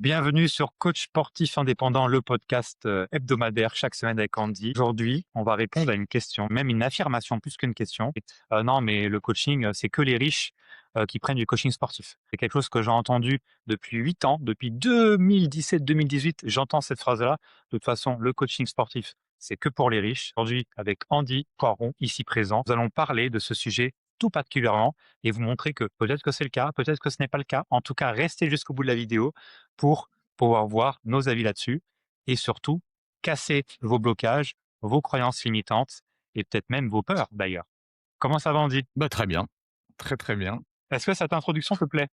Bienvenue sur Coach sportif indépendant, le podcast hebdomadaire chaque semaine avec Andy. Aujourd'hui, on va répondre à une question, même une affirmation plus qu'une question. Non, mais le coaching, c'est que les riches qui prennent du coaching sportif. C'est quelque chose que j'ai entendu depuis 8 ans, depuis 2017-2018, j'entends cette phrase-là. De toute façon, le coaching sportif, c'est que pour les riches. Aujourd'hui, avec Andy Poiron, ici présent, nous allons parler de ce sujet tout particulièrement et vous montrer que peut-être que c'est le cas, peut-être que ce n'est pas le cas. En tout cas, restez jusqu'au bout de la vidéo pour pouvoir voir nos avis là-dessus et surtout casser vos blocages, vos croyances limitantes et peut-être même vos peurs d'ailleurs. Comment ça va, Andy? Bah, très bien, très, très bien. Est-ce que cette introduction te plaît?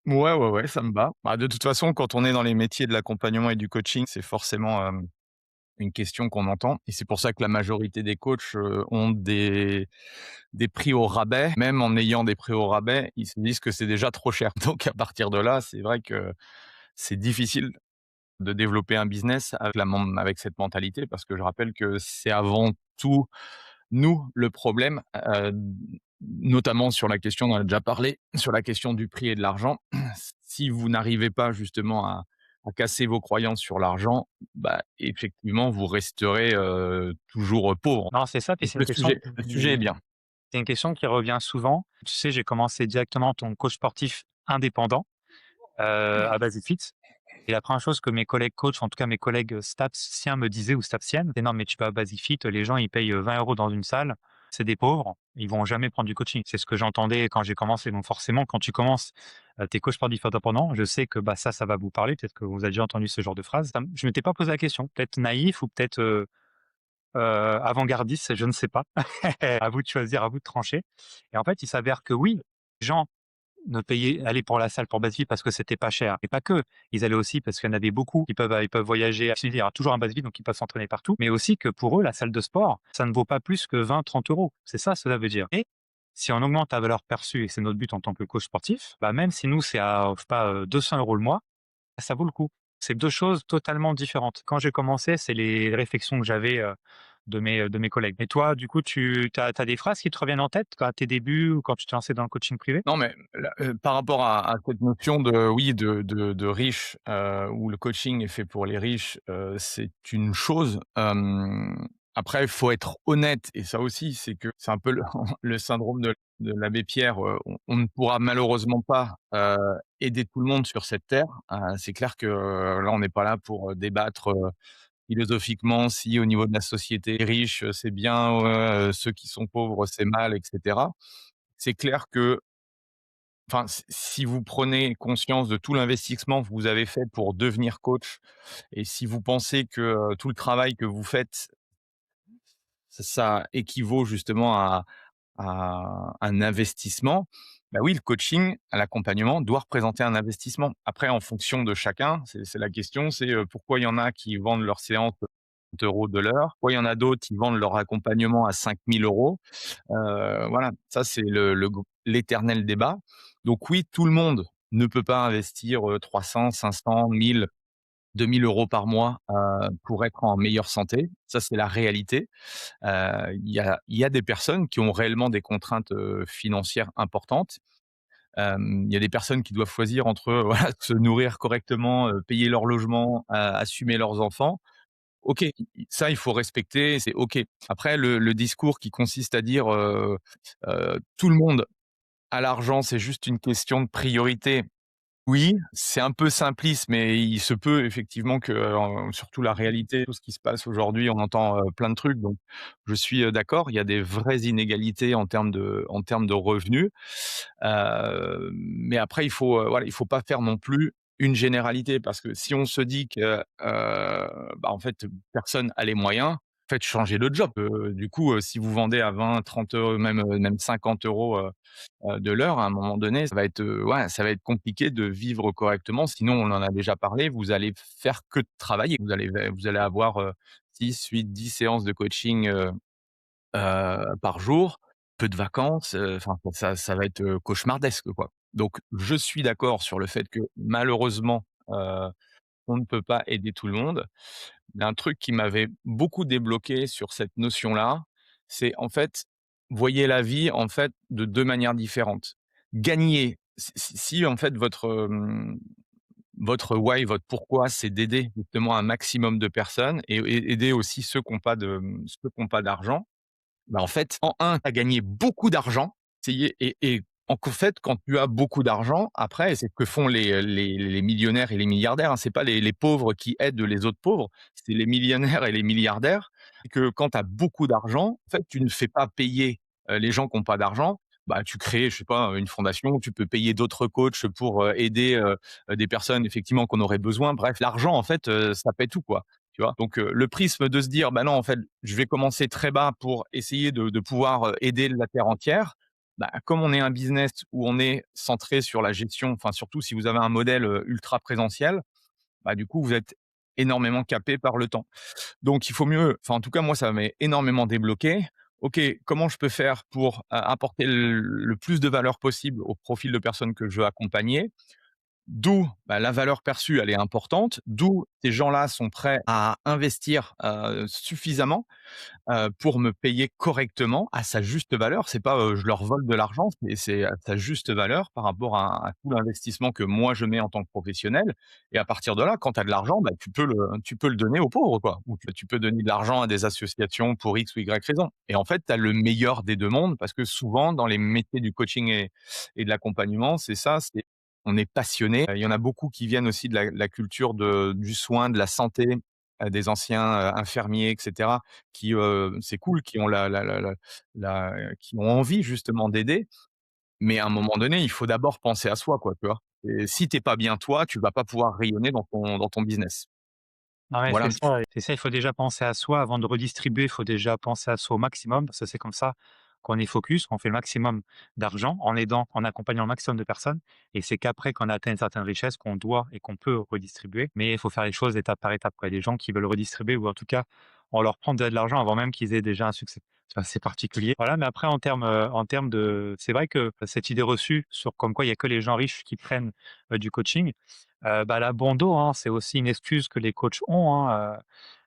Ouais, ouais, ouais, ça me va. Bah, de toute façon, quand on est dans les métiers de l'accompagnement et du coaching, c'est forcément, une question qu'on entend et c'est pour ça que la majorité des coachs, ont des prix au rabais. Même en ayant des prix au rabais, ils se disent que c'est déjà trop cher. Donc à partir de là, c'est vrai que c'est difficile de développer un business avec cette mentalité parce que je rappelle que c'est avant tout nous le problème, notamment sur la question, on en a déjà parlé, sur la question du prix et de l'argent. Si vous n'arrivez pas justement à casser vos croyances sur l'argent, bah, effectivement, vous resterez, toujours pauvre. Non, c'est ça, puis Donc le sujet est bien. c'est une question qui revient souvent. Tu sais, j'ai commencé directement en tant que coach sportif indépendant à Basic-Fit. Et la première chose que mes collègues coachs, en tout cas mes collègues stapsiens me disaient ou stapsiennes, c'est non, mais tu vas à Basic-Fit, les gens ils payent 20 € dans une salle, c'est des pauvres, ils vont jamais prendre du coaching. C'est ce que j'entendais quand j'ai commencé. Donc forcément, quand tu commences, tes coachs sportifs indépendants, je sais que bah, ça va vous parler. Peut-être que vous avez déjà entendu ce genre de phrase. Je m'étais pas posé la question. Peut-être naïf ou peut-être avant-gardiste, je ne sais pas. À vous de choisir, à vous de trancher. Et en fait, il s'avère que oui, les gens ne payaient aller pour la salle pour Baseville parce que c'était pas cher et pas que. Ils allaient aussi parce qu'il y en avait beaucoup qui ils peuvent voyager. Il y aura toujours un Baseville, donc ils peuvent s'entraîner partout. Mais aussi que pour eux, la salle de sport, ça ne vaut pas plus que 20-30 €. C'est ça, cela veut dire. Et si on augmente la valeur perçue, et c'est notre but en tant que coach sportif, bah même si nous, c'est à, je sais pas, 200 € le mois, ça vaut le coup. C'est 2 choses totalement différentes. Quand j'ai commencé, c'est les réflexions que j'avais, de mes collègues. Et toi, du coup, tu as des phrases qui te reviennent en tête quand à tes débuts ou quand tu t'es lancé dans le coaching privé? Non, mais là, par rapport à cette notion de oui, de riches, où le coaching est fait pour les riches, c'est une chose. Après, il faut être honnête et ça aussi, c'est que c'est un peu le le syndrome de l'abbé Pierre, on ne pourra malheureusement pas, aider tout le monde sur cette terre. C'est clair que, là, on n'est pas là pour, débattre, philosophiquement si au niveau de la société, les riches, c'est bien, ceux qui sont pauvres, c'est mal et cetera. C'est clair que enfin, si vous prenez conscience de tout l'investissement que vous avez fait pour devenir coach et si vous pensez que, tout le travail que vous faites, ça équivaut justement à un investissement, bah oui, le coaching, l'accompagnement doit représenter un investissement. Après, en fonction de chacun, c'est la question, c'est, pourquoi il y en a qui vendent leur séance 30 € de l'heure, pourquoi il y en a d'autres qui vendent leur accompagnement à 5 000 €. Voilà, ça c'est l'éternel débat. Donc oui, tout le monde ne peut pas investir, 300, 500, 1000, 2 000 € par mois, pour être en meilleure santé. Ça, c'est la réalité. Il y a des personnes qui ont réellement des contraintes, financières importantes. Il y a des personnes qui doivent choisir entre, voilà, se nourrir correctement, payer leur logement, assumer leurs enfants. OK, ça, il faut respecter, c'est OK. Après le discours qui consiste à dire, tout le monde a l'argent, c'est juste une question de priorité. Oui, c'est un peu simpliste, mais il se peut effectivement que, surtout la réalité, tout ce qui se passe aujourd'hui, on entend, plein de trucs, donc je suis, d'accord. Il y a des vraies inégalités en termes de revenus, mais après il faut, voilà, il faut pas faire non plus une généralité parce que si on se dit que, bah, en fait, personne a les moyens, faites changer de job. Du coup, si vous vendez à 20-30 €, même 50 € de l'heure, à un moment donné, ça va être, ouais, ça va être compliqué de vivre correctement. Sinon, on en a déjà parlé, vous allez faire que de travailler. Vous allez avoir, 6, 8, 10 séances de coaching, par jour, peu de vacances, enfin ça va être, cauchemardesque, quoi. Donc je suis d'accord sur le fait que malheureusement, on ne peut pas aider tout le monde. Mais un truc qui m'avait beaucoup débloqué sur cette notion-là, c'est en fait, voyez la vie en fait de 2 manières différentes. Gagner, si en fait votre why, votre pourquoi, c'est d'aider justement un maximum de personnes et aider aussi ceux qui ont pas de, ceux qui ont pas d'argent. Bah, en fait, en un, tu as gagné beaucoup d'argent. Et en fait, quand tu as beaucoup d'argent, après, c'est ce que font les millionnaires et les milliardaires, hein. C'est pas les pauvres qui aident les autres pauvres, c'est les millionnaires et les milliardaires. C'est que quand tu as beaucoup d'argent, en fait, tu ne fais pas payer, les gens qui ont pas d'argent. Bah, tu crées, je sais pas, une fondation, tu peux payer d'autres coachs pour, aider, des personnes effectivement qu'on aurait besoin. Bref, l'argent, en fait, ça paie tout, quoi. Tu vois? Donc, le prisme de se dire: «Bah, non, en fait, je vais commencer très bas pour essayer de pouvoir, aider la terre entière». Bah, comme on est un business où on est centré sur la gestion, enfin, surtout si vous avez un modèle, ultra présentiel, bah, du coup, vous êtes énormément capé par le temps. Donc il faut mieux, enfin, en tout cas, moi, ça m'est énormément débloqué. OK, comment je peux faire pour, apporter le plus de valeur possible au profil de personnes que je veux accompagner? D'où, bah, la valeur perçue, elle est importante, d'où ces gens-là sont prêts à investir, suffisamment, pour me payer correctement à sa juste valeur. C'est pas, je leur vole de l'argent, c'est à sa juste valeur par rapport à tout l'investissement que moi je mets en tant que professionnel. Et à partir de là, quand tu as de l'argent, bah, tu peux le donner aux pauvres, quoi. Ou tu peux donner de l'argent à des associations pour X ou Y raison. Et en fait, tu as le meilleur des 2 mondes parce que souvent dans les métiers du coaching et de l'accompagnement, c'est ça, c'est on est passionné. Il y en a beaucoup qui viennent aussi de la culture du soin, de la santé, des anciens, infirmiers et cetera qui, c'est cool, qui ont qui ont envie justement d'aider, mais à un moment donné, il faut d'abord penser à soi, quoi, tu vois? Et si tu es pas bien toi, tu vas pas pouvoir rayonner dans ton business. Non, ouais, Voilà un petit peu. c'est ça, il faut déjà penser à soi avant de redistribuer, il faut déjà penser à soi au maximum, parce que c'est comme ça qu'on est focus, qu'on fait le maximum d'argent en aidant, en accompagnant le maximum de personnes. Et c'est qu'après qu'on a atteint une certaine richesse qu'on doit et qu'on peut redistribuer. Mais il faut faire les choses étape par étape, quoi. Il y a des gens qui veulent redistribuer ou en tout cas, on leur prend déjà de l'argent avant même qu'ils aient déjà un succès. C'est assez particulier. Voilà, mais après, en termes de, c'est vrai que cette idée reçue sur comme quoi il y a que les gens riches qui prennent du coaching, bah, la bon dos, hein, c'est aussi une excuse que les coachs ont, hein.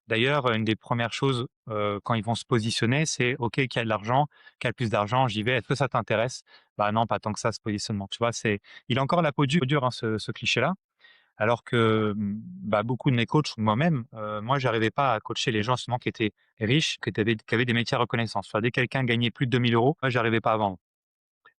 D'ailleurs, une des premières choses, quand ils vont se positionner, c'est: «OK, qui a de l'argent? Qui a le plus d'argent? J'y vais. Est-ce que ça t'intéresse?» «Bah, non, pas tant que ça», ce positionnement. Tu vois? C'est il a encore la peau dure, hein, ce cliché-là. Alors que, bah, beaucoup de mes coachs ou moi-même, moi, j'arrivais pas à coacher les gens justement qui étaient riches, qui avaient des métiers à reconnaissance. Enfin, dès que quelqu'un gagnait plus de 2 000 €, moi, j'arrivais pas à vendre.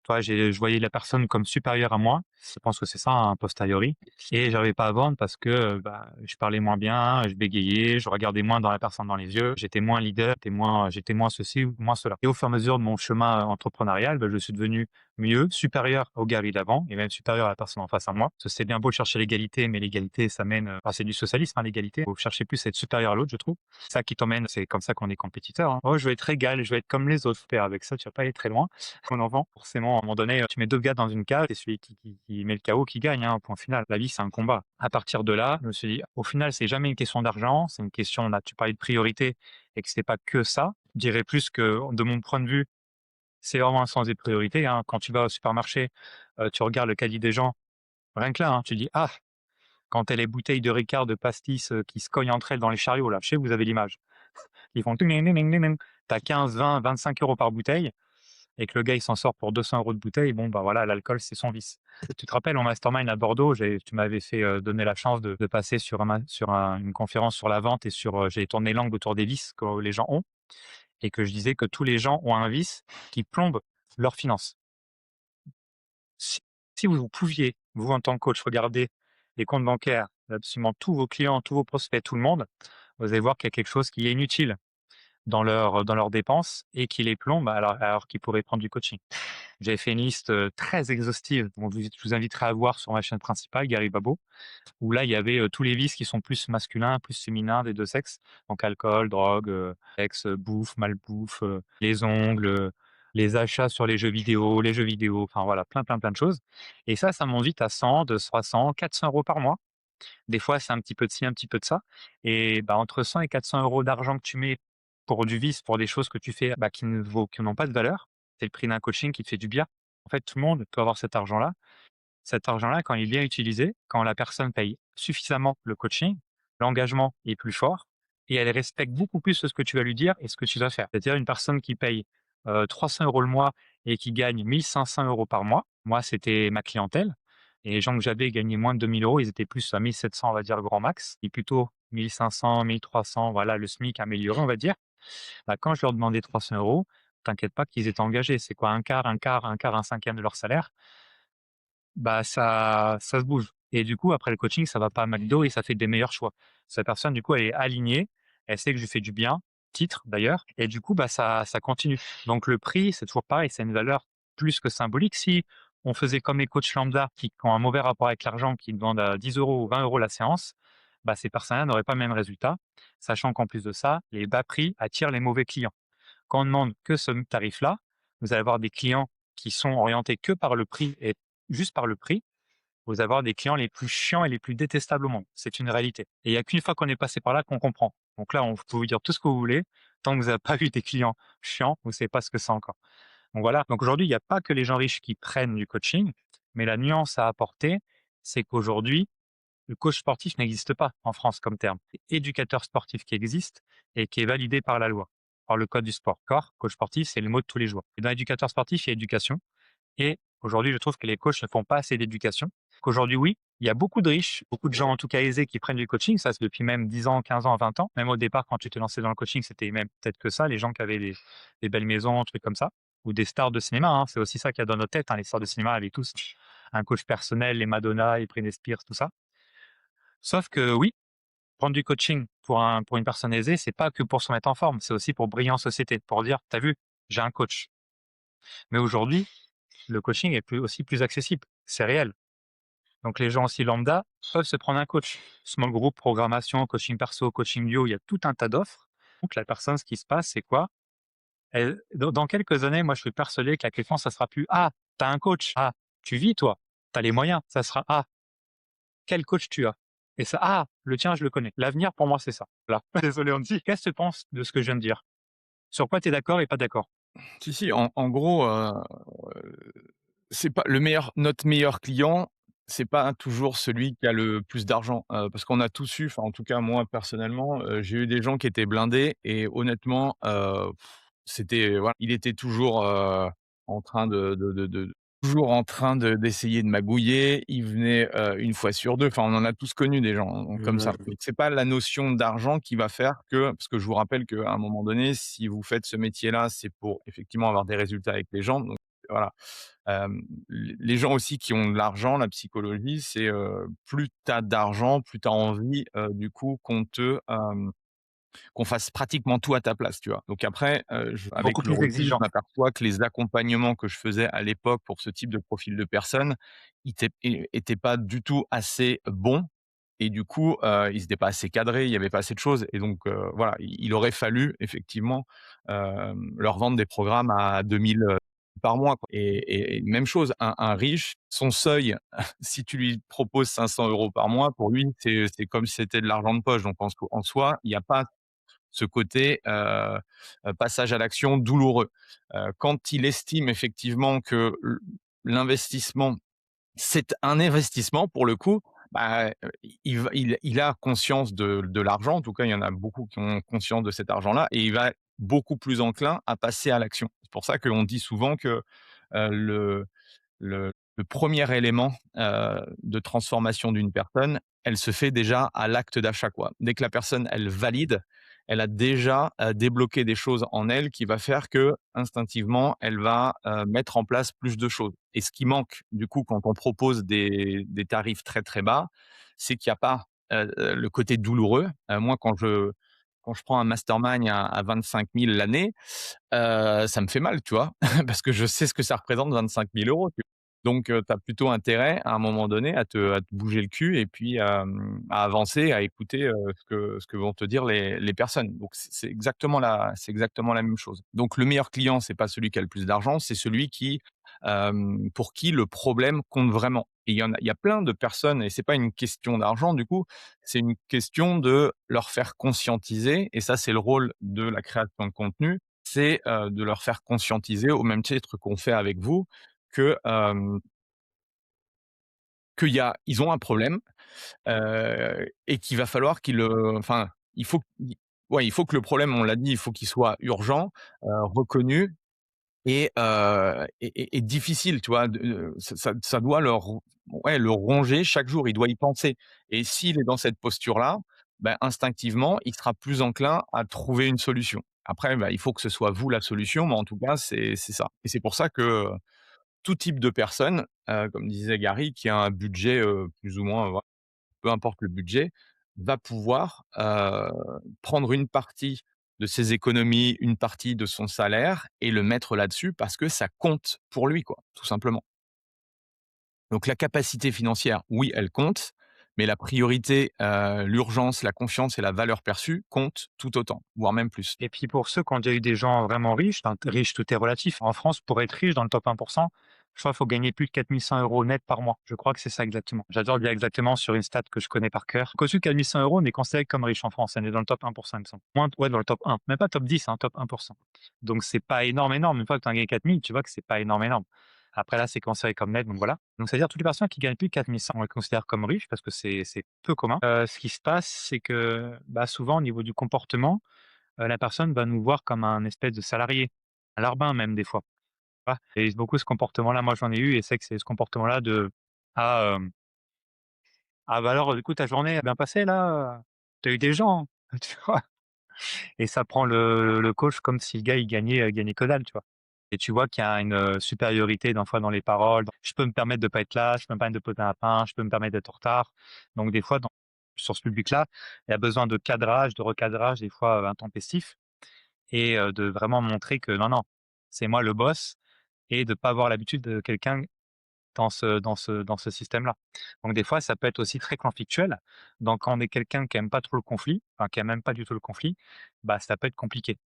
Toi, je voyais la personne comme supérieure à moi. Je pense que c'est ça, hein, a posteriori, et j'arrivais pas à vendre parce que, bah, je parlais moins bien, je bégayais, je regardais moins dans la personne dans les yeux, j'étais moins leader, j'étais moins ceci ou moins cela. Et au fur et à mesure de mon chemin entrepreneurial, bah, je suis devenu mieux, supérieur au gars d'avant et même supérieur à la personne en face à moi. Parce que c'est bien beau de chercher l'égalité, mais l'égalité, ça mène, enfin, c'est du socialisme, hein, l'égalité. Faut chercher plus à être supérieur à l'autre, je trouve. C'est ça qui t'emmène, c'est comme ça qu'on est compétiteur, hein. «Oh, je veux être égal, je veux être comme les autres». Père, avec ça, tu vas pas aller très loin. Mon enfant, forcément, à un moment donné, tu mets 2 gars dans une cage et celui qui met le KO qui gagne, hein, point final. La vie, c'est un combat. À partir de là, je me suis dit: «Au final, c'est jamais une question d'argent, c'est une question», là, tu parlais de priorité et que c'est pas que ça. Je dirais plus que, de mon point de vue, c'est vraiment un sens des priorités, hein. Quand tu vas au supermarché, tu regardes le caddie des gens, rien que là, hein, tu dis: «Ah!» Quand tu as les bouteilles de Ricard, de pastis, qui se cognent entre elles dans les chariots là, je sais que vous avez l'image. Ils font ting ning ning ning ning ning. Tu as 15, 20, 25 € par bouteille et que le gars il s'en sort pour 200 € de bouteille, bon, bah, voilà, l'alcool, c'est son vice. Tu te rappelles, en mastermind à Bordeaux, tu m'avais fait, donner la chance de passer une conférence sur la vente et j'ai tourné l'angle autour des vices que les gens ont et que je disais que tous les gens ont un vice qui plombe leurs finances. Si si vous pouviez, vous, en tant que coach, regarder les comptes bancaires d'absolument tous vos clients, tous vos prospects, tout le monde, vous allez voir qu'il y a quelque chose qui est inutile dans leurs dépenses et qui les plombe alors qu'ils pourraient prendre du coaching. J'avais fait une liste, très exhaustive, donc je vous inviterai à voir sur ma chaîne principale, Gary Babo, où là, il y avait, tous les vices qui sont plus masculins, plus féminins des 2 sexes, donc alcool, drogue, sexe, bouffe, malbouffe, les ongles, les achats sur les jeux vidéo, enfin voilà, plein, plein, plein de choses et ça monte vite à 100, 200, 300, 400 € par mois. Des fois, c'est un petit peu de ci, un petit peu de ça et bah, entre 100 et 400 € d'argent que tu mets pour du vice, pour des choses que tu fais, bah, qui n'ont pas de valeur, c'est le prix d'un coaching qui te fait du bien. En fait, tout le monde peut avoir cet argent-là. Cet argent-là, quand il est bien utilisé, quand la personne paye suffisamment le coaching, l'engagement est plus fort et elle respecte beaucoup plus ce que tu vas lui dire et ce que tu vas faire. C'est-à-dire une personne qui paye, 300 € le mois et qui gagne 1 500 € par mois, moi, c'était ma clientèle et les gens que j'avais gagnaient moins de 2 000 €, ils étaient plus à 1 700, on va dire, grand max, et plutôt 1 500, 1 300, voilà, le SMIC amélioré, on va dire. Bah, quand je leur demandais 300 €, t'inquiète pas qu'ils étaient engagés. C'est quoi un quart, un quart, un quart, un cinquième de leur salaire? Bah, ça se bouge, et du coup, après le coaching, ça va pas à McDo et ça fait des meilleurs choix. Cette personne, du coup, elle est alignée, elle sait que je lui fais du bien, titre d'ailleurs, et du coup, bah, ça continue. Donc le prix, c'est toujours pareil, c'est une valeur plus que symbolique. Si on faisait comme les coachs lambda qui ont un mauvais rapport avec l'argent, qui demandent à 10 € ou 20 € la séance, bah, ces personnes-là n'auraient pas le même résultat, sachant qu'en plus de ça, les bas prix attirent les mauvais clients. Quand on demande que ce tarif-là, vous allez avoir des clients qui sont orientés que par le prix et juste par le prix. Vous allez avoir des clients les plus chiants et les plus détestables au monde. C'est une réalité. Et il n'y a qu'une fois qu'on est passé par là qu'on comprend. Donc là, on peut vous dire tout ce que vous voulez. Tant que vous n'avez pas eu des clients chiants, vous ne savez pas ce que c'est encore. Donc voilà. Donc aujourd'hui, il n'y a pas que les gens riches qui prennent du coaching, mais la nuance à apporter, c'est qu'aujourd'hui, le coach sportif n'existe pas en France comme terme. C'est éducateur sportif qui existe et qui est validé par la loi, par le code du sport. Corps, coach sportif, c'est le mot de tous les jours. Et dans éducateur sportif, il y a éducation. Et aujourd'hui, je trouve que les coachs ne font pas assez d'éducation. Qu'aujourd'hui, oui, il y a beaucoup de riches, beaucoup de gens en tout cas aisés qui prennent du coaching. Ça, c'est depuis même 10 ans, 15 ans, 20 ans. Même au départ, quand tu te lançais dans le coaching, c'était même peut-être que ça, les gens qui avaient des belles maisons, trucs comme ça, ou des stars de cinéma, hein. C'est aussi ça qu'il y a dans nos têtes, hein. Les stars de cinéma avaient tous un coach personnel, les Madonna, les Britney Spears, tout ça. Sauf que oui, prendre du coaching pour une personne aisée, c'est pas que pour se mettre en forme, c'est aussi pour briller en société, pour dire, t'as vu, j'ai un coach. Mais aujourd'hui, le coaching est aussi plus accessible. C'est réel. Donc les gens aussi lambda peuvent se prendre un coach. Small group, programmation, coaching perso, coaching bio, il y a tout un tas d'offres. Donc la personne, ce qui se passe, c'est quoi? Dans quelques années, moi, je suis persuadé que la question, ça sera plus: «Ah, tu as un coach. Ah, tu vis toi. Tu as les moyens». Ça sera: «Ah, quel coach tu as?» Et ça: «Ah, le tien, je le connais». L'avenir, pour moi, c'est ça. Voilà. Désolé, Andy. Qu'est-ce que tu penses de ce que je viens de dire? Sur quoi tu es d'accord et pas d'accord? Si, si, en gros, c'est pas le meilleur notre meilleur client, c'est pas toujours celui qui a le plus d'argent, parce qu'on a tous eu, enfin, en tout cas, moi, personnellement, j'ai eu des gens qui étaient blindés et honnêtement, c'était voilà, il était toujours, en train de toujours en train d'essayer de magouiller. Il venait, 1 fois sur 2, enfin, on en a tous connu des gens comme ça. Donc c'est pas la notion d'argent qui va faire que parce que je vous rappelle qu'à un moment donné, si vous faites ce métier-là, c'est pour effectivement avoir des résultats avec les gens, donc voilà. Les gens aussi qui ont de l'argent, la psychologie, c'est, plus tu as d'argent, plus tu as envie, du coup, qu'on fasse pratiquement tout à ta place, tu vois? Donc après, je Beaucoup avec le plus recul, je exigeant. m'aperçois que les accompagnements que je faisais à l'époque pour ce type de profil de personnes, étaient pas du tout assez bons et du coup, ils étaient pas assez cadrés, il y avait pas assez de choses et donc voilà, il aurait fallu effectivement, leur vendre des programmes à 2 000 par mois, quoi et même chose, un riche, son seuil, si tu lui proposes 500 € par mois, pour lui, c'est comme si c'était de l'argent de poche donc en soi, il y a pas ce côté, passage à l'action douloureux. Quand il estime effectivement que l'investissement, c'est un investissement pour le coup, bah, il a conscience de l'argent. En tout cas, il y en a beaucoup qui ont conscience de cet argent-là et il va être beaucoup plus enclin à passer à l'action. C'est pour ça qu'on dit souvent que, le le 1er élément, de transformation d'une personne, elle se fait déjà à l'acte d'achat, quoi. Dès que la personne, elle valide, elle a déjà, débloqué des choses en elle qui va faire que instinctivement, elle va, mettre en place plus de choses et ce qui manque, du coup, quand on propose des tarifs très, très bas, c'est qu'il y a pas, le côté douloureux. Moi, quand je prends un mastermind à 25 000 l'année, ça me fait mal, tu vois? Parce que je sais ce que ça représente 25 000 €. Donc, tu as plutôt intérêt, à un moment donné, à te bouger le cul et puis, à avancer, à écouter, ce que vont te dire les personnes. Donc c'est exactement la même chose. Donc le meilleur client, c'est pas celui qui a le plus d'argent, c'est celui pour qui le problème compte vraiment. Et il y a plein de personnes et c'est pas une question d'argent du coup, c'est une question de leur faire conscientiser et ça, c'est le rôle de la création de contenu, c'est, de leur faire conscientiser au même titre qu'on fait avec vous que, ils ont un problème, et qu'il va falloir enfin, il faut que le problème, on l'a dit, il faut qu'il soit urgent, reconnu et difficile, tu vois? Ça doit le ronger chaque jour, il doit y penser et s'il est dans cette posture-là, bah, instinctivement, il sera plus enclin à trouver une solution. Après, bah, il faut que ce soit vous la solution, mais en tout cas, c'est ça et c'est pour ça que, tout type de personne, comme disait Gary, qui a un budget, plus ou moins, voilà, peu importe le budget, va pouvoir, prendre une partie de ses économies, une partie de son salaire et le mettre là-dessus parce que ça compte pour lui, quoi, tout simplement. Donc la capacité financière, oui, elle compte, mais la priorité, l'urgence, la confiance et la valeur perçue comptent tout autant, voire même plus. Et puis pour ceux qui ont déjà eu des gens vraiment riches, enfin, riches, tout est relatif. En France, pour être riche dans le top 1, je crois qu'il faut gagner plus de 4 100 € net par mois. Je crois que c'est ça exactement. J'adore dire exactement sur une stat que je connais par cœur. Qu'au-dessus de 4 100 €, on est considéré comme riche en France. On est dans le top 1, il me semble. Moins, ouais, dans le top 1. Même pas top 10, hein, top 1. Donc c'est pas énorme, énorme. Une fois que tu as gagné 4 000, tu vois que c'est pas énorme, énorme. Après là, c'est considéré comme net, donc voilà. Donc c'est-à-dire toutes les personnes qui gagnent plus de 4 100, on les considère comme riches parce que c'est peu commun. Ce qui se passe, c'est que bah, souvent au niveau du comportement, la personne va nous voir comme un espèce de salarié, un larbin même des fois, tu vois? Et beaucoup ce comportement-là, moi j'en ai eu et c'est que c'est ce comportement-là de: «Ah, ah bah alors du coup ta journée a bien passé là, Tu as eu des gens?» tu vois? Et ça prend le coach comme si le gars il gagnait que dalle, tu vois? Et tu vois qu'il y a une, supériorité des fois dans les paroles. Je peux me permettre de pas être là, je peux me permettre de poser un pain, je peux me permettre d'être en retard. Donc des fois sur ce public-là, il y a besoin de cadrage, de recadrage des fois, intempestif et de vraiment montrer que non, non, c'est moi le boss et de pas avoir l'habitude de quelqu'un dans ce système-là. Donc des fois, ça peut être aussi très conflictuel. Donc quand on est quelqu'un qui aime pas trop le conflit, enfin qui aime même pas du tout le conflit, bah, ça peut être compliqué.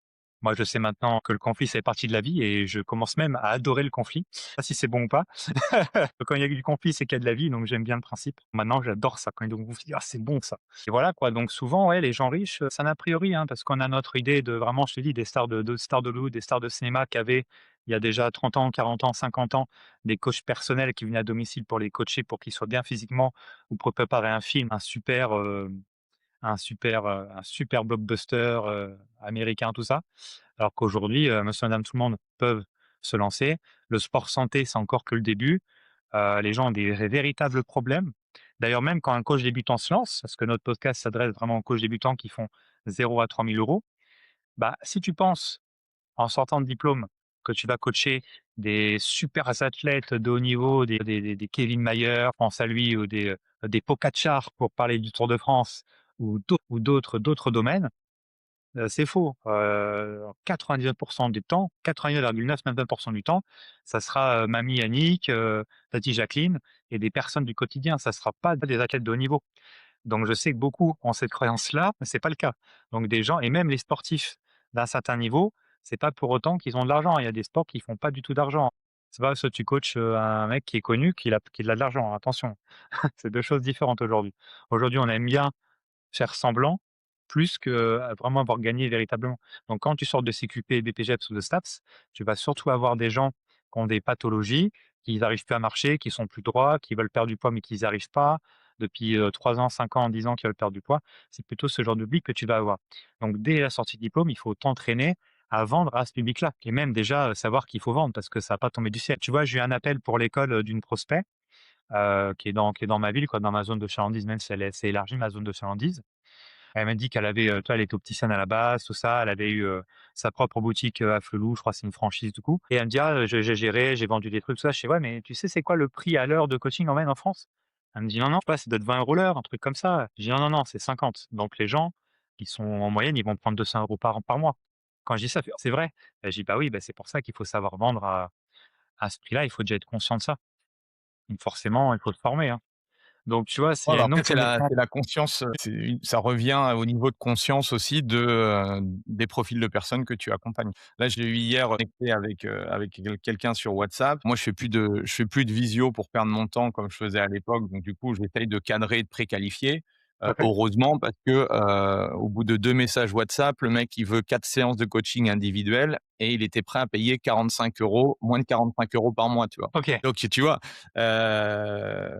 Moi, je sais maintenant que le conflit, c'est partie de la vie et je commence même à adorer le conflit. Je sais pas si c'est bon ou pas. Quand il y a du conflit, c'est qu'il y a de la vie, donc j'aime bien le principe. Maintenant, j'adore ça. Quand il y a du conflit, ah, c'est bon ça. Et voilà quoi. Donc souvent, ouais, les gens riches, c'est un a priori, hein, parce qu'on a notre idée de vraiment, je te dis, des stars de stars d'Hollywood, des stars de cinéma qui avaient il y a déjà 30 ans, 40 ans, 50 ans, des coachs personnels qui venaient à domicile pour les coacher, pour qu'ils soient bien physiquement ou pour préparer un film, un super blockbuster, américain, tout ça. Alors qu'aujourd'hui, monsieur, madame, tout le monde peuvent se lancer. Le sport santé, c'est encore que le début. Les gens ont des véritables problèmes. D'ailleurs, même quand un coach débutant se lance, parce que notre podcast s'adresse vraiment aux coachs débutants qui font 0 à 3 000 €, bah, si tu penses en sortant de diplôme, que tu vas coacher des super athlètes de haut niveau, des Kevin Mayer, pense à lui, ou des Pogačar pour parler du Tour de France ou d'autres domaines, c'est faux. 99 du temps, 99,9 même 20 du temps, ça sera, mamie Yannick, tati Jacqueline et des personnes du quotidien. Ça sera pas des athlètes de haut niveau. Donc je sais que beaucoup ont cette croyance-là, mais c'est pas le cas. Donc des gens et même les sportifs d'un certain niveau, c'est pas pour autant qu'ils ont de l'argent. Il y a des sports qui font pas du tout d'argent. C'est pas parce que tu coaches, un mec qui est connu qu'il a de l'argent, attention. C'est 2 choses différentes aujourd'hui. Aujourd'hui, on aime bien faire semblant, plus que, vraiment avoir gagné véritablement. Donc quand tu sors de CQP, BPJEPS ou de STAPS, tu vas surtout avoir des gens qui ont des pathologies, qui n'arrivent plus à marcher, qui sont plus droits, qui veulent perdre du poids mais qui n'y arrivent pas depuis, 3 ans, 5 ans, 10 ans, qui veulent perdre du poids. C'est plutôt ce genre de public que tu vas avoir. Donc dès la sortie de diplôme, il faut t'entraîner à vendre à ce public-là et même déjà, savoir qu'il faut vendre parce que ça va pas tomber du ciel. Tu vois, j'ai eu un appel pour l'école, d'une prospect, qui est dans ma ville, quoi, dans ma zone de chalandise, même si elle s'est élargie ma zone de chalandise. Elle m'a dit qu'elle avait, tu vois, elle était opticienne à la base, tout ça. Elle avait eu, sa propre boutique, à Flelou, je crois que c'est une franchise du coup et elle me dit: «Ah, j'ai géré, j'ai vendu des trucs, tout ça». Je fais: «Ouais, mais tu sais c'est quoi le prix à l'heure de coaching en moyenne en France?» Elle me dit: «Non, non, je sais pas, ça doit être 20 € l'heure, un truc comme ça». Je dis: «Non, non, non, c'est 50». Donc les gens, ils sont en moyenne, ils vont prendre 200 € par mois. Quand je dis ça, elle fait: «C'est vrai?» Je dis: «Bah oui, bah, c'est pour ça qu'il faut savoir vendre à ce prix-là, il faut déjà être conscient de ça». Donc forcément, il faut se former, hein. Donc tu vois, Ouais, c'est bah, un après nombre connexion. c'est la conscience, ça revient au niveau de conscience aussi des profils de personnes que tu accompagnes. Là, j'ai eu hier connecté avec quelqu'un sur WhatsApp. Moi, je fais plus de visio pour perdre mon temps comme je faisais à l'époque, donc du coup, j'essaye de cadrer, de préqualifier. Tout à fait. Heureusement parce que, au bout de 2 messages WhatsApp, le mec, il veut 4 séances de coaching individuel et il était prêt à payer 45 €, moins de 45 € par mois, tu vois? OK. Donc tu vois? Heu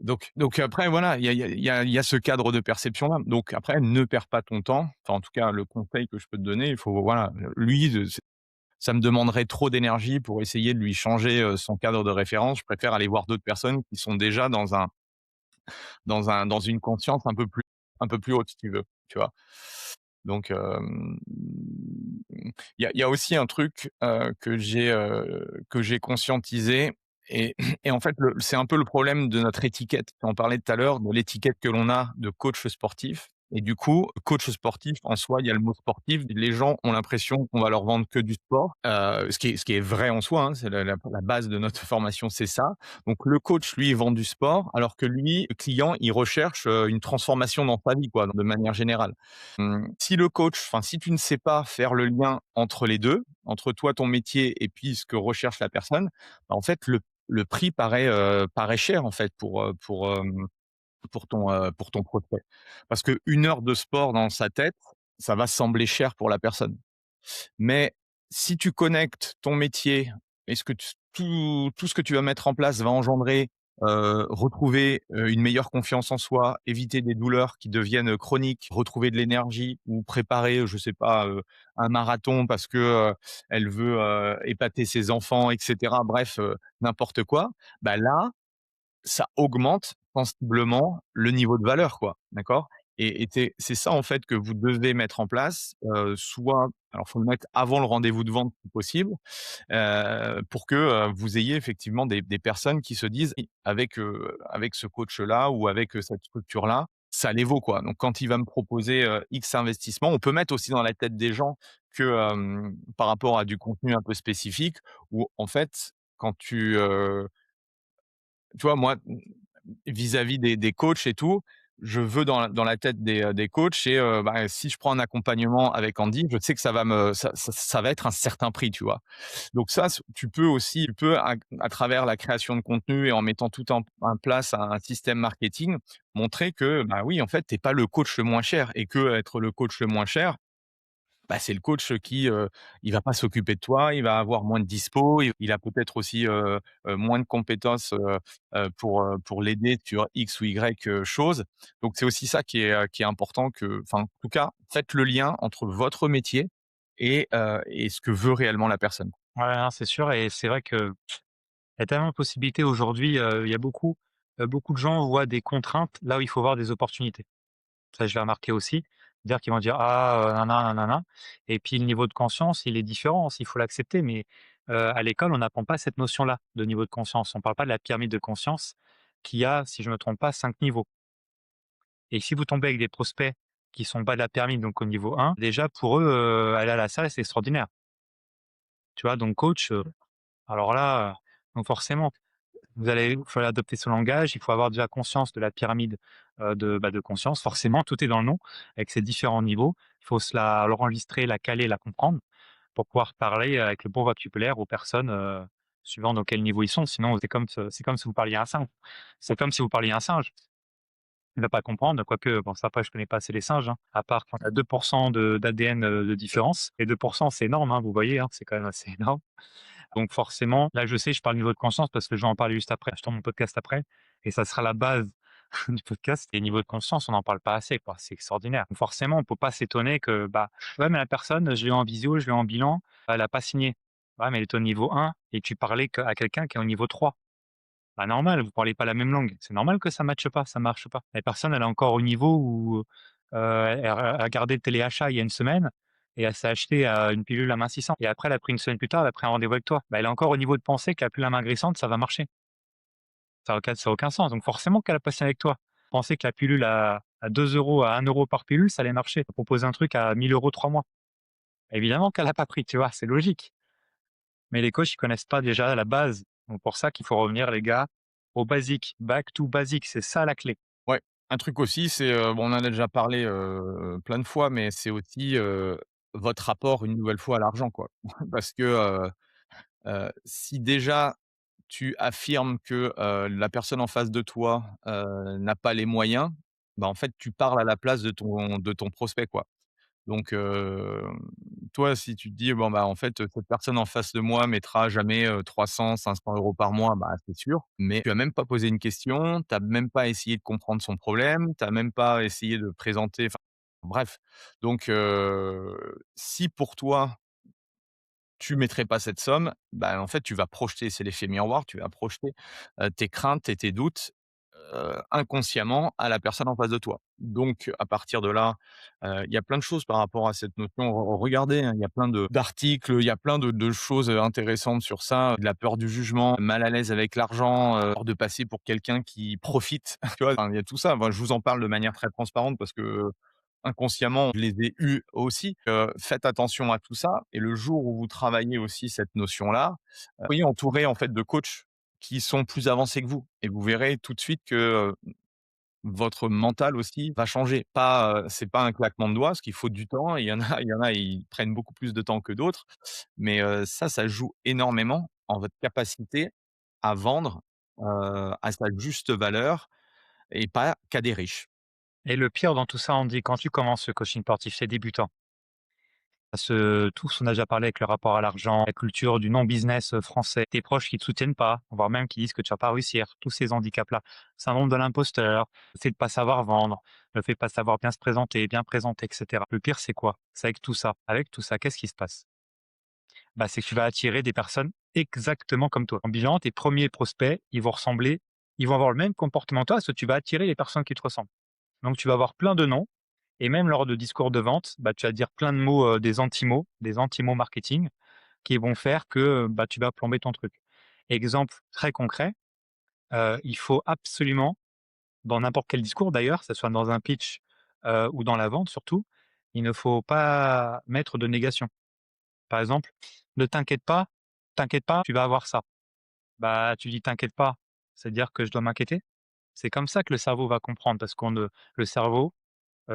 donc après voilà, il y a ce cadre de perception-là. Donc après, ne perds pas ton temps. Enfin, en tout cas, le conseil que je peux te donner, il faut voilà, lui, ça me demanderait trop d'énergie pour essayer de lui changer, son cadre de référence. Je préfère aller voir d'autres personnes qui sont déjà dans une conscience un peu plus haute, si tu veux, tu vois? Donc, il y a aussi un truc, que j'ai conscientisé et et en fait, c'est un peu le problème de notre étiquette. On parlait tout à l'heure de l'étiquette que l'on a de coach sportif et du coup, coach sportif, en soi, il y a le mot sportif. Les gens ont l'impression qu'on va leur vendre que du sport, ce qui est vrai en soi, hein, c'est la base de notre formation, c'est ça. Donc le coach, lui, il vend du sport, alors que lui, le client, il recherche, une transformation dans sa vie, quoi, de manière générale. Si le coach, enfin, si tu ne sais pas faire le lien entre les 2, entre toi, ton métier et puis ce que recherche la personne, bah, en fait, le prix paraît cher, en fait, pour ton prospect. Parce qu'1 heure de sport dans sa tête, ça va sembler cher pour la personne. Mais si tu connectes ton métier et ce que tu tout ce que tu vas mettre en place va engendrer, retrouver, une meilleure confiance en soi, éviter des douleurs qui deviennent, chroniques, retrouver de l'énergie ou préparer, je sais pas, un marathon parce que, elle veut, épater ses enfants et cetera. Bref, n'importe quoi. Bah, là, ça augmente sensiblement le niveau de valeur, quoi, d'accord? Et c'est ça, en fait, que vous devez mettre en place, soit alors faut le mettre avant le rendez-vous de vente si possible, pour que, vous ayez effectivement des personnes qui se disent: «Oui, avec ce coach-là ou avec, cette structure-là, ça les vaut, quoi». Donc quand il va me proposer, X investissement, on peut mettre aussi dans la tête des gens que, par rapport à du contenu un peu spécifique où en fait, quand tu vois, moi, vis-à-vis des coachs et tout, je veux dans la tête des coachs et bah, si je prends un accompagnement avec Andy, je sais que ça va être un certain prix, tu vois? Donc ça, tu peux à travers la création de contenu et en mettant tout en place un système marketing, montrer que, bah, oui, en fait, tu es pas le coach le moins cher et que être le coach le moins cher, bah, c'est le coach qui, il va pas s'occuper de toi, il va avoir moins de dispo, il a peut-être aussi, moins de compétences, pour l'aider sur X ou Y, chose. Donc c'est aussi ça qui est important que enfin, en tout cas, faites le lien entre votre métier et ce que veut réellement la personne. Ouais, non, c'est sûr et c'est vrai qu'il y a tellement de possibilités aujourd'hui, il y a beaucoup de gens voient des contraintes là où il faut voir des opportunités. Ça, je l'ai remarqué aussi. C'est-à-dire qu'ils vont dire: «Ah, nin nin et puis le niveau de conscience, il est différent, il faut l'accepter, mais à l'école, on n'apprend pas cette notion-là de niveau de conscience. On parle pas de la pyramide de conscience qui a, si je ne me trompe pas, 5 niveaux et si vous tombez avec des prospects qui sont bas de la pyramide, donc au niveau 1, déjà pour eux, aller à la salle, c'est extraordinaire. Tu vois? Donc coach, alors là, donc forcément, il faut adopter ce langage, il faut avoir déjà conscience de la pyramide, de conscience. Forcément, tout est dans le nom, avec ses différents niveaux. Il faut l'enregistrer, la caler, la comprendre pour pouvoir parler avec le bon vocabulaire aux personnes, suivant dans quel niveau ils sont. Sinon, c'est comme si vous parliez à un singe. C'est comme si vous parliez à un singe. Il va pas comprendre, quoique bon ça après je connais pas assez les singes, hein, à part quand il y a 2 d'ADN, de différence et 2 c'est énorme, hein, vous voyez, hein, c'est quand même assez énorme. Donc forcément, là, je sais, je parle niveau de conscience parce que je vais en parler juste après, je tourne mon podcast après et ça sera la base du podcast et niveau de conscience, on n'en parle pas assez, quoi, c'est extraordinaire. Donc forcément, on peut pas s'étonner que, bah, ouais, mais la personne, je l'ai eu en visio, je l'ai eu en bilan, elle a pas signé. Ouais, mais elle est au niveau 1 et tu parlais à quelqu'un qui est au niveau 3. Bah, normal, vous parlez pas la même langue. C'est normal que ça matche pas, ça marche pas. La personne, elle est encore au niveau où, elle a regardé le téléachat il y a une semaine et elle s'est acheté, une pilule amincissant et après elle a pris une semaine plus tard, elle a pris un rendez-vous avec toi. Bah, elle est encore au niveau de penser qu'elle a plus la main glissante, ça va marcher. Ça a aucun sens, donc forcément qu'elle a pas signé avec toi. Penser que la pilule à 2 € à 1 € par pilule, ça allait marcher. Proposer un truc à 1 000 € 3 mois. Évidemment qu'elle a pas pris, tu vois? C'est logique. Mais les coachs, ils connaissent pas déjà la base. Donc pour ça qu'il faut revenir les gars, au basique, back to basic, c'est ça la clé. Ouais, un truc aussi, c'est, bon, on en a déjà parlé, plein de fois, mais c'est aussi, votre rapport une nouvelle fois à l'argent, quoi. Parce que, si déjà tu affirmes que, la personne en face de toi, n'a pas les moyens, bah, en fait, tu parles à la place de ton prospect, quoi. Donc, toi, si tu te dis: «Bon, bah, en fait, cette personne en face de moi mettra jamais, 300-500 € par mois», bah, c'est sûr, mais tu as même pas posé une question, tu as même pas essayé de comprendre son problème, tu as même pas essayé de présenter enfin, bref. Donc, si pour toi tu mettrais pas cette somme, bah, en fait, tu vas projeter, c'est l'effet miroir, tu vas projeter, tes craintes et tes doutes, inconsciemment à la personne en face de toi. Donc à partir de là, il y a plein de choses par rapport à cette notion. Regardez, hein, il y a plein de d'articles, il y a plein de choses, intéressantes sur ça. De la peur du jugement, mal à l'aise avec l'argent, peur de passer pour quelqu'un qui profite, tu vois? Enfin, il y a tout ça. Enfin, je vous en parle de manière très transparente parce que inconsciemment, je les ai eus aussi. Faites attention à tout ça et le jour où vous travaillez aussi cette notion-là, soyez entouré en fait de coachs qui sont plus avancés que vous et vous verrez tout de suite que, votre mental aussi va changer. Pas, c'est pas un claquement de doigts, parce qu'il faut du temps. Il y en a, ils prennent beaucoup plus de temps que d'autres, mais ça joue énormément en votre capacité à vendre, à sa juste valeur et pas qu'à des riches. Et le pire dans tout ça, Andy, quand tu commences le coaching sportif, c'est débutant. Tous, on a déjà parlé avec le rapport à l'argent, la culture du non-business français, tes proches qui te soutiennent pas, voire même qui disent que tu vas pas réussir, tous ces handicaps-là. Syndrome de l'imposteur, le fait de pas savoir vendre, le fait de pas savoir bien se présenter, bien présenter, etc. Le pire, c'est quoi? C'est avec tout ça. Avec tout ça, qu'est-ce qui se passe? Bah, c'est que tu vas attirer des personnes exactement comme toi. En bilan, tes premiers prospects, ils vont ressembler, ils vont avoir le même comportement que toi, parce que tu vas attirer les personnes qui te ressemblent. Donc, tu vas avoir plein de noms et même lors de discours de vente, bah, tu vas dire plein de mots, des anti-mots marketing qui vont faire que, bah, tu vas plomber ton truc. Exemple très concret, il faut absolument, dans n'importe quel discours d'ailleurs, que ça soit dans un pitch, ou dans la vente surtout, il ne faut pas mettre de négation. Par exemple: «Ne t'inquiète pas, tu vas avoir ça». Bah, tu dis: «T'inquiète pas», c'est-à-dire que je dois m'inquiéter? C'est comme ça que le cerveau va comprendre parce qu'on ne le cerveau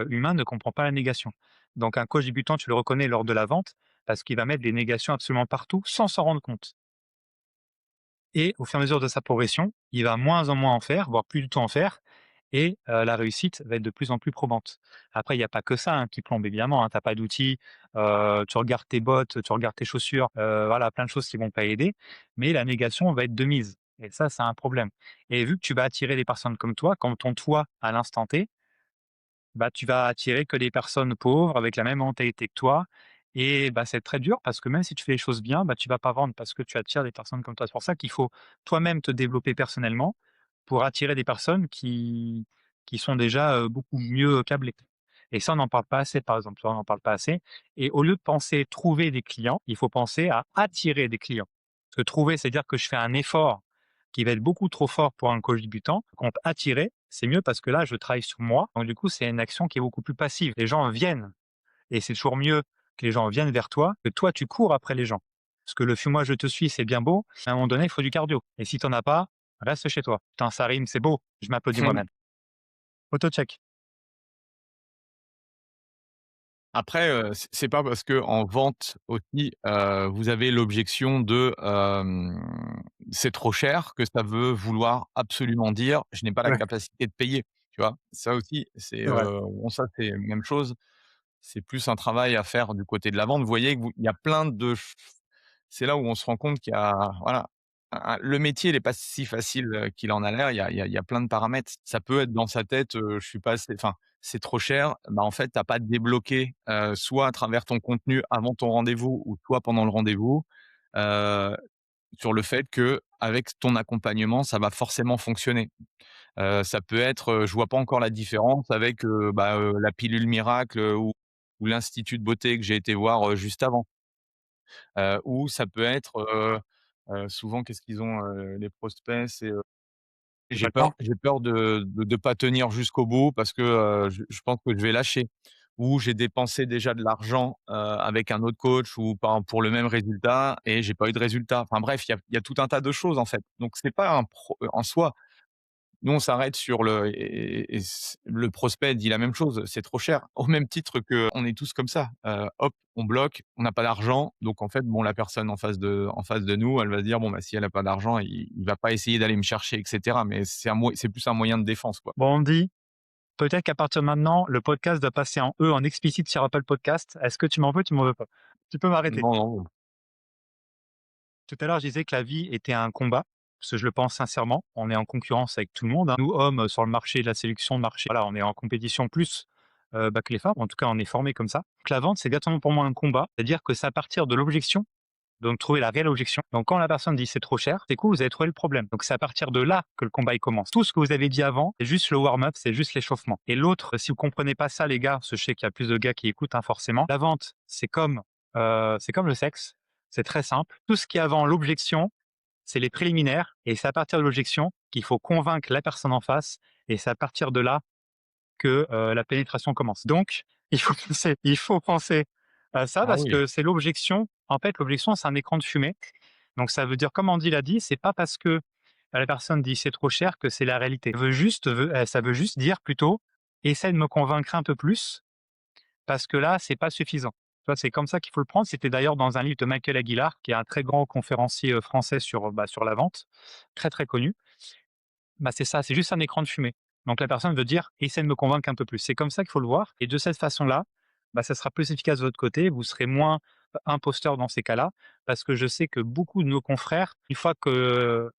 humain ne comprend pas la négation. Donc un coach débutant, tu le reconnais lors de la vente parce qu'il va mettre des négations absolument partout sans s'en rendre compte. Et au fur et à mesure de sa progression, il va moins en moins en faire, voire plus du tout en faire et la réussite va être de plus en plus probante. Après, il n'y a pas que ça, hein, qui plombe évidemment, hein. Tu as pas d'outils, tu regardes tes bottes, tu regardes tes chaussures, voilà, plein de choses qui vont pas aider, mais la négation va être de mise et ça, c'est un problème et vu que tu vas attirer des personnes comme toi, comme ton toi à l'instant T, bah, tu vas attirer que des personnes pauvres avec la même mentalité que toi et bah, c'est très dur parce que même si tu fais les choses bien, bah, tu vas pas vendre parce que tu attires des personnes comme toi. C'est pour ça qu'il faut toi-même te développer personnellement pour attirer des personnes qui sont déjà, beaucoup mieux câblées et ça, on n'en parle pas assez, par exemple, tu vois? On n'en parle pas assez et au lieu de penser trouver des clients, il faut penser à attirer des clients. Parce que trouver, c'est-à-dire que je fais un effort qui va être beaucoup trop fort pour un coach débutant. Contre attirer, c'est mieux parce que là, je travaille sur moi. Donc du coup, c'est une action qui est beaucoup plus passive. Les gens viennent et c'est toujours mieux que les gens viennent vers toi que toi, tu cours après les gens. Parce que le «fuis-moi, je te suis», c'est bien beau, mais à un moment donné, il faut du cardio et si tu en as pas, reste chez toi. Putain, ça rime, c'est beau, je m'applaudis moi-même. Auto-check. Après, c'est pas parce qu'en vente aussi, vous avez l'objection de, «C'est trop cher» que ça veut vouloir absolument dire: «Je n'ai pas la Ouais, capacité de payer», tu vois? Ça aussi, c'est, c'est vrai. bon ça c'est même chose, c'est plus un travail à faire du côté de la vente. Vous voyez que vous il y a plein de ch c'est là où on se rend compte qu'il y a voilà, le métier il est pas si facile, qu'il en a l'air. Il y a plein de paramètres. Ça peut être dans sa tête, je suis pas assez enfin, c'est trop cher. Bah, en fait, tu as pas débloqué, soit à travers ton contenu avant ton rendez-vous ou toi pendant le rendez-vous, heu, sur le fait qu'avec ton accompagnement, ça va forcément fonctionner. Ça peut être, je vois pas encore la différence avec, la pilule miracle, ou l'institut de beauté que j'ai été voir, juste avant. Ou ça peut être, souvent qu'est-ce qu'ils ont, les prospects? C'est, J'ai pas le temps. j'ai peur de pas tenir jusqu'au bout parce que, je pense que je vais lâcher. Ou j'ai dépensé déjà de l'argent, avec un autre coach ou pour le même résultat et j'ai pas eu de résultat. Enfin bref, il y a tout un tas de choses, en fait. Donc c'est pas en soi, nous, on s'arrête sur le prospect dit la même chose: «C'est trop cher». Au même titre qu'on est tous comme ça, hop, on bloque, on n'a pas d'argent, donc en fait, bon, la personne en face de nous, elle va se dire: «Bon, bah, si elle a pas d'argent, il va pas essayer d'aller me chercher» et cetera. Mais c'est plus un moyen de défense, quoi. Bon, on dit, peut-être qu'à partir de maintenant, le podcast doit passer en E, en explicite sur Apple Podcast. Est-ce que tu m'en veux, tu m'en veux pas? Tu peux m'arrêter. Non, non. Tout à l'heure, je disais que la vie était un combat, parce que je le pense sincèrement. On est en concurrence avec tout le monde, hein. Nous, hommes, sur le marché de la sélection de marché, voilà, on est en compétition plus, que les femmes. En tout cas, on est formés comme ça. Donc la vente, c'est exactement pour moi un combat. C'est-à-dire que c'est à partir de l'objection, Donc trouver la réelle objection. Donc quand la personne dit: «C'est trop cher», c'est cool, vous avez trouvé le problème. Donc c'est à partir de là que le combat il commence. Tout ce que vous avez dit avant, c'est juste le warm-up, c'est juste l'échauffement. Et l'autre, si vous comprenez pas ça les gars, parce que je sais qu'il y a plus de gars qui écoutent, hein, forcément. La vente, c'est comme le sexe, c'est très simple. Tout ce qui est avant l'objection, c'est les préliminaires et c'est à partir de l'objection qu'il faut convaincre la personne en face et c'est à partir de là que, la pénétration commence. Donc il faut penser à ça Ah parce oui. que c'est l'objection. En fait, l'objection, c'est un écran de fumée. Donc ça veut dire, comme Andy l'a dit, c'est pas parce que, la personne dit: «C'est trop cher» que c'est la réalité. Ça veut juste dire plutôt: «Essaie de me convaincre un peu plus parce que là, c'est pas suffisant». Tu vois? C'est comme ça qu'il faut le prendre. C'était d'ailleurs dans un livre de Michael Aguilar, qui est un très grand conférencier, français sur la vente, très, très connu. Bah, c'est ça, c'est juste un écran de fumée. Donc la personne veut dire: «Essaie de me convaincre un peu plus». C'est comme ça qu'il faut le voir et de cette façon-là, bah, ça sera plus efficace de votre côté. Vous serez moins imposteur dans ces cas-là, parce que je sais que beaucoup de nos confrères, une fois que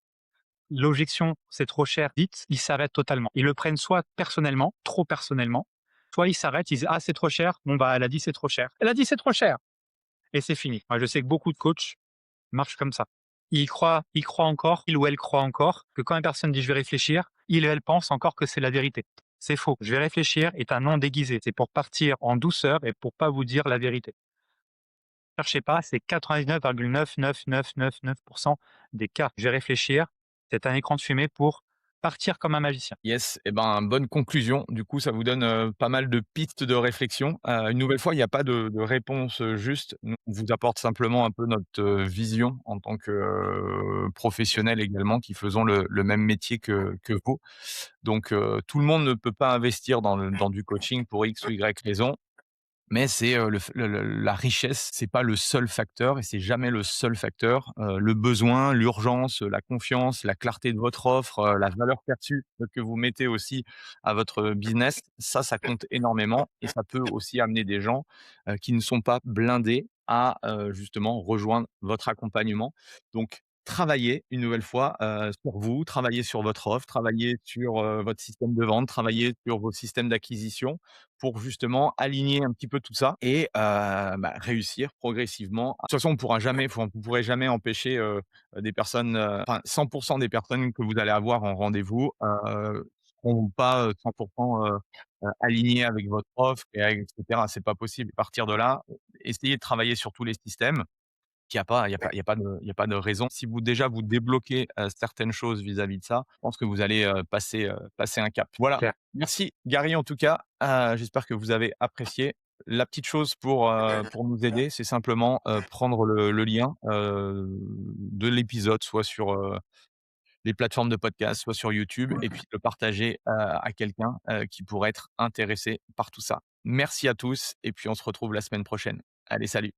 l'objection «c'est trop cher» dite, ils s'arrêtent totalement. Ils le prennent soit personnellement, trop personnellement, soit ils s'arrêtent, ils disent: «Ah, c'est trop cher, bon, bah, elle a dit c'est trop cher. Elle a dit c'est trop cher» et c'est fini. Moi, je sais que beaucoup de coachs marche comme ça. Il croit encore, il ou elle croit encore que quand une personne dit: «Je vais réfléchir», il ou elle pense encore que c'est la vérité. C'est faux. «Je vais réfléchir» est un non déguisé. C'est pour partir en douceur et pour pas vous dire la vérité. Cherchez pas, c'est 99,99999 des cas. «Je vais réfléchir», c'est un écran de fumée pour partir comme un magicien. Yes, et ben, bonne conclusion. Du coup, ça vous donne, pas mal de pistes de réflexion. Une nouvelle fois, il y a pas de réponse, juste. Nous, on vous apporte simplement un peu notre, vision en tant que, professionnels également qui faisons le même métier que vous. Donc, tout le monde ne peut pas investir dans du coaching pour X ou Y raison. Mais c'est, le f le la richesse, c'est pas le seul facteur et c'est jamais le seul facteur. Le besoin, l'urgence, la confiance, la clarté de votre offre, la valeur perçue que vous mettez aussi à votre business, ça compte énormément et ça peut aussi amener des gens, qui ne sont pas blindés à, justement rejoindre votre accompagnement. Donc travaillez une nouvelle fois, sur vous, travaillez sur votre offre, travaillez sur, votre système de vente, travaillez sur vos systèmes d'acquisition pour justement aligner un petit peu tout ça et bah, réussir progressivement. De toute façon, vous pourrez jamais empêcher, des personnes, enfin 100 des personnes que vous allez avoir en rendez-vous, seront pas, 100 alignées avec votre offre et cetera. C'est pas possible. À partir de là, essayez de travailler sur tous les systèmes. Il y a pas de raison. Si vous déjà vous débloquez, certaines choses vis-à-vis de ça, je pense que vous allez, passer un cap. Voilà. Clair. Merci Gary en tout cas, j'espère que vous avez apprécié. La petite chose pour nous aider, c'est simplement, prendre le lien, de l'épisode, soit sur, les plateformes de podcast, soit sur YouTube et puis le partager, à quelqu'un, qui pourrait être intéressé par tout ça. Merci à tous et puis on se retrouve la semaine prochaine. Allez, salut.